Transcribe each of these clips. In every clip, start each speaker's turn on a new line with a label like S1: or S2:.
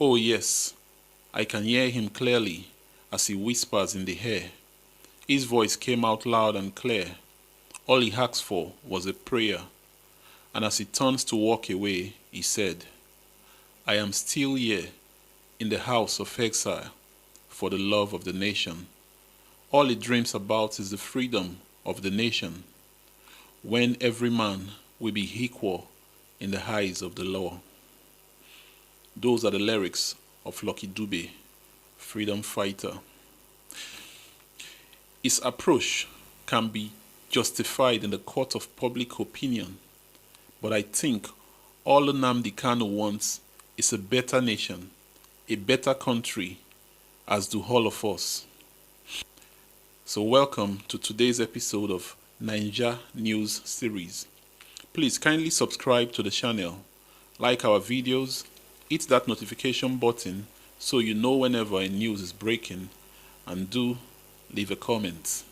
S1: Oh yes, I can hear him clearly as he whispers in the air. His voice came out loud and clear. All he asked for was a prayer. And as he turns to walk away, he said, I am still here in the house of exile for the love of the nation. All he dreams about is the freedom of the nation, when every man will be equal in the eyes of the law. Those are the lyrics of Lucky Dube, freedom fighter. His approach can be justified in the court of public opinion, but I think all Nnamdi Kanu wants is a better nation, a better country, as do all of us. So welcome to today's episode of Naija News Series. Please kindly subscribe to the channel, like our videos, hit that notification button so you know whenever a news is breaking, and do leave a comment.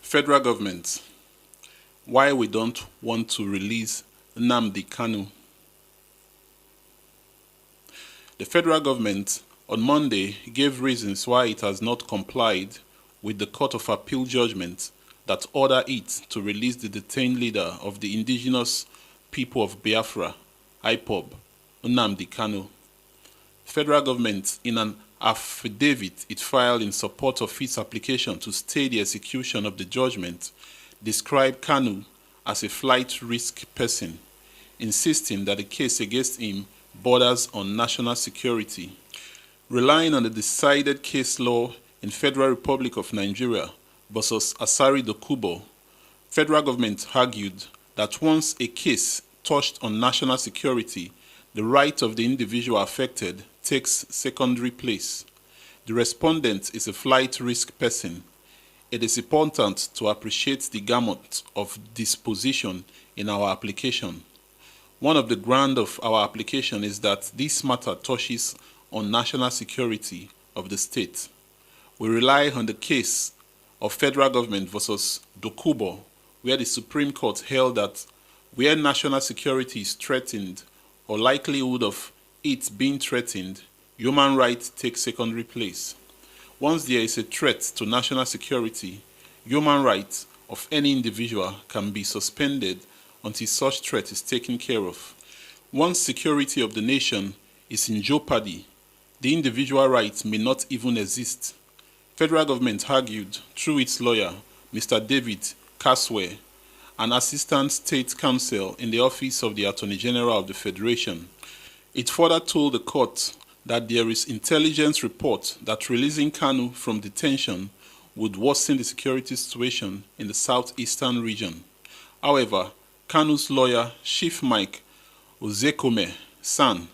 S1: Federal government, why we don't want to release Nnamdi Kanu. The federal government on Monday gave reasons why it has not complied with the Court of Appeal judgment that ordered it to release the detained leader of the indigenous people of Biafra, IPOB, Nnamdi Kanu. Federal government, in an affidavit it filed in support of its application to stay the execution of the judgment, described Kanu as a flight risk person, insisting that the case against him borders on national security. Relying on the decided case law in Federal Republic of Nigeria versus Asari Dokubo, federal government argued that once a case touched on national security, the right of the individual affected takes secondary place. The respondent is a flight risk person. It is important to appreciate the gamut of disposition in our application. One of the grounds of our application is that this matter touches on national security of the state. We rely on the case of federal government versus Dokubo, where the Supreme Court held that where national security is threatened or likelihood of it being threatened, human rights take secondary place. Once there is a threat to national security, human rights of any individual can be suspended until such threat is taken care of. Once security of the nation is in jeopardy, the individual rights may not even exist. Federal government argued through its lawyer, Mr. David Caswell, an assistant state counsel in the office of the Attorney General of the Federation. It further told the court that there is intelligence report that releasing Kanu from detention would worsen the security situation in the southeastern region. However, Kanu's lawyer, Chief Mike Ozekome San,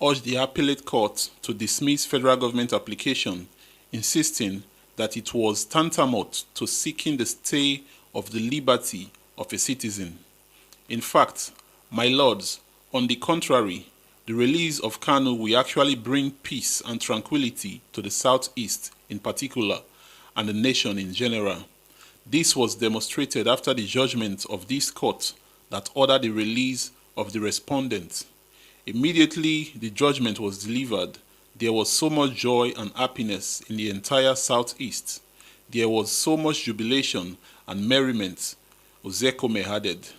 S1: urged the appellate court to dismiss federal government application, insisting that it was tantamount to seeking the stay of the liberty of a citizen. In fact, my lords, on the contrary, the release of Kanu will actually bring peace and tranquility to the southeast in particular and the nation in general. This was demonstrated after the judgment of this court that ordered the release of the respondent. Immediately the judgment was delivered, there was so much joy and happiness in the entire southeast. There was so much jubilation and merriment, Ozekome added.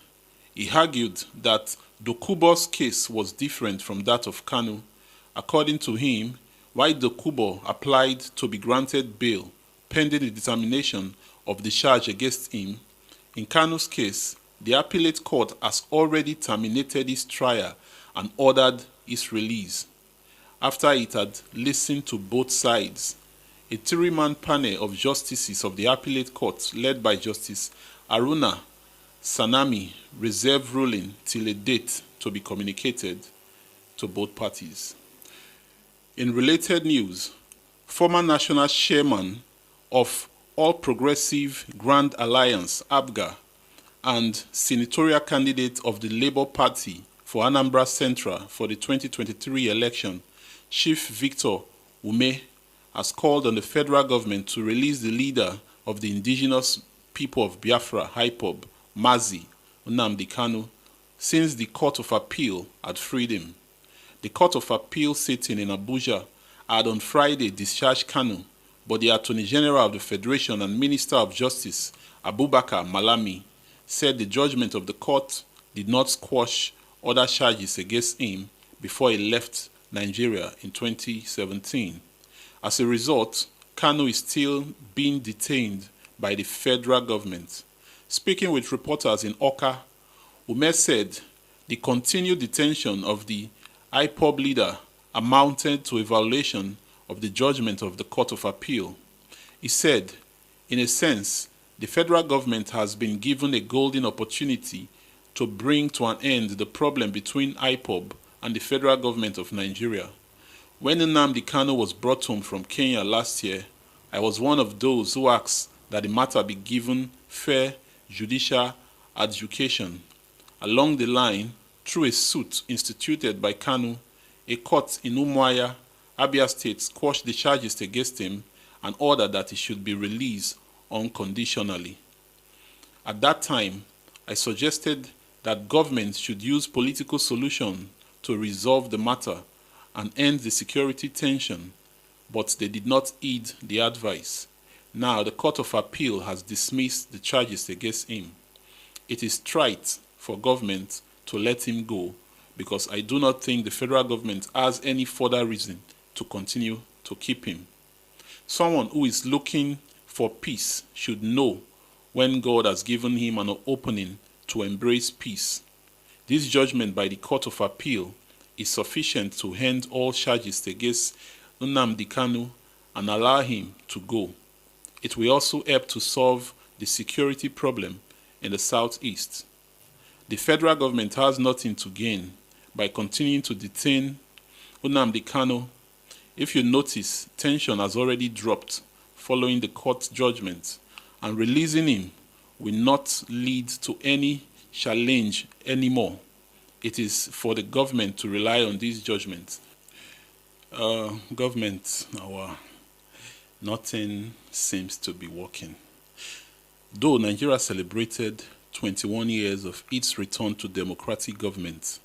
S1: He argued that Dokubo's case was different from that of Kanu. According to him, while Dokubo applied to be granted bail pending the determination of the charge against him, in Kanu's case, the appellate court has already terminated his trial and ordered his release. After it had listened to both sides, a three-man panel of justices of the appellate court led by Justice Aruna Sanami reserved ruling till a date to be communicated to both parties. In related news, former national chairman of All Progressive Grand Alliance, ABGA, and senatorial candidate of the Labour Party for Anambra Central for the 2023 election, Chief Victor Ume, has called on the federal government to release the leader of the indigenous people of Biafra, IPOB, Mazi Nnamdi Kanu, since the Court of Appeal had freed him. The Court of Appeal sitting in Abuja had on Friday discharged Kanu, but the Attorney General of the Federation and Minister of Justice, Abubakar Malami, said the judgment of the court did not squash other charges against him before he left Nigeria in 2017. As a result, Kanu is still being detained by the federal government. Speaking with reporters in Awka, Ume said the continued detention of the IPOB leader amounted to a violation of the judgment of the Court of Appeal. He said, in a sense, the federal government has been given a golden opportunity to bring to an end the problem between IPOB and the federal government of Nigeria. When Nnamdi Kanu was brought home from Kenya last year, I was one of those who asked that the matter be given fair judicial adjudication. Along the line, through a suit instituted by Kanu, a court in Umuahia, Abia State, squashed the charges against him and ordered that he should be released unconditionally. At that time, I suggested that government should use political solution to resolve the matter and end the security tension, but they did not heed the advice. Now the Court of Appeal has dismissed the charges against him. It is right for government to let him go because I do not think the federal government has any further reason to continue to keep him. Someone who is looking for peace should know when God has given him an opening to embrace peace. This judgment by the Court of Appeal is sufficient to end all charges against Nnamdi Kanu and allow him to go. It will also help to solve the security problem in the southeast. The federal government has nothing to gain by continuing to detain Nnamdi Kanu. If you notice, tension has already dropped following the court judgment, and releasing him will not lead to any challenge anymore. It is for the government to rely on this judgment. Nothing seems to be working. Though Nigeria celebrated 21 years of its return to democratic government,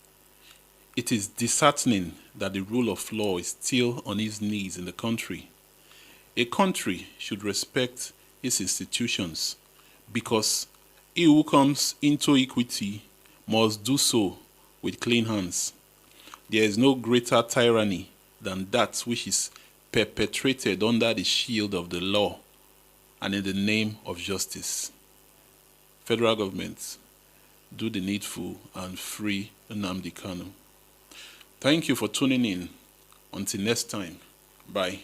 S1: it is disheartening that the rule of law is still on its knees in the country. A country should respect its institutions because he who comes into equity must do so with clean hands. There is no greater tyranny than that which is perpetrated under the shield of the law and in the name of justice. Federal government, do the needful and free Nnamdi Kanu. Thank you for tuning in. Until next time, bye.